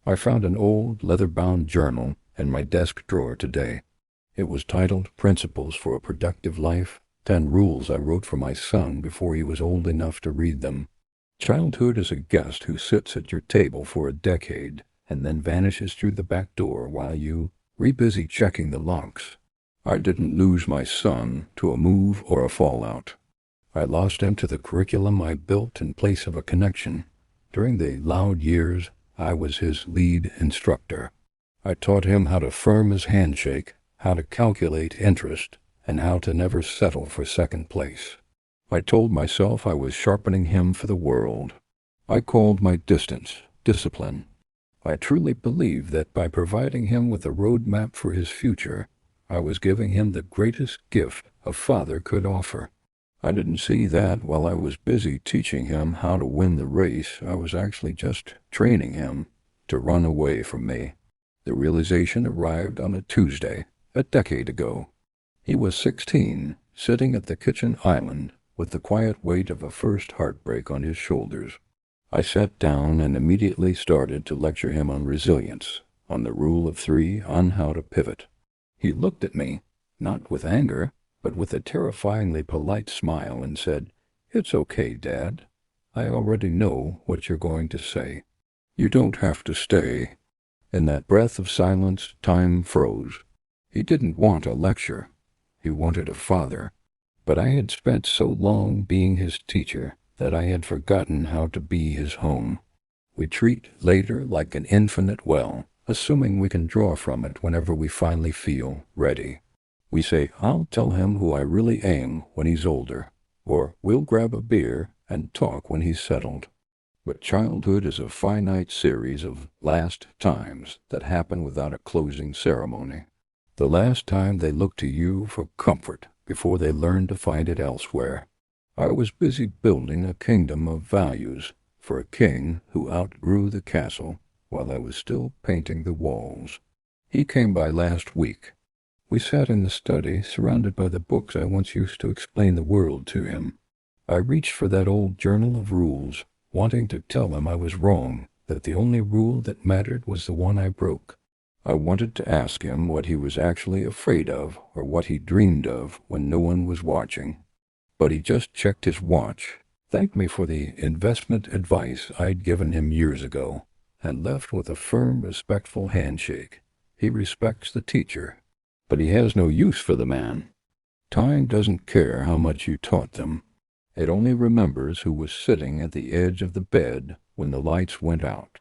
I found an old leather-bound journal in my desk drawer today. It was titled Principles for a Productive Life, 10 Rules I Wrote for My Son Before He Was Old Enough to Read Them. Childhood is a guest who sits at your table for a decade and then vanishes through the back door while you busy checking the locks. I didn't lose my son to a move or a fallout. I lost him to the curriculum I built in place of a connection. During the loud years, I was his lead instructor. I taught him how to firm his handshake, how to calculate interest, and how to never settle for second place. I told myself I was sharpening him for the world. I called my distance discipline. I truly believed that by providing him with a roadmap for his future, I was giving him the greatest gift a father could offer. I didn't see that while I was busy teaching him how to win the race, I was actually just training him to run away from me. The realization arrived on a Tuesday, a decade ago. He was 16, sitting at the kitchen island with the quiet weight of a first heartbreak on his shoulders. I sat down and immediately started to lecture him on resilience, on the rule of 3, on how to pivot. He looked at me, not with anger, but with a terrifyingly polite smile and said, "It's okay, Dad. I already know what you're going to say. You don't have to stay." In that breath of silence, time froze. He didn't want a lecture. He wanted a father. But I had spent so long being his teacher that I had forgotten how to be his home. We treat later like an infinite well, assuming we can draw from it whenever we finally feel ready. We say, "I'll tell him who I really am when he's older," or "We'll grab a beer and talk when he's settled." But childhood is a finite series of last times that happen without a closing ceremony. The last time they look to you for comfort before they learn to find it elsewhere. I was busy building a kingdom of values for a king who outgrew the castle while I was still painting the walls. He came by last week. We sat in the study, surrounded by the books I once used to explain the world to him. I reached for that old journal of rules, wanting to tell him I was wrong, that the only rule that mattered was the one I broke. I wanted to ask him what he was actually afraid of or what he dreamed of when no one was watching. But he just checked his watch, thanked me for the investment advice I'd given him years ago, and left with a firm, respectful handshake. He respects the teacher, but he has no use for the man. Time doesn't care how much you taught them. It only remembers who was sitting at the edge of the bed when the lights went out.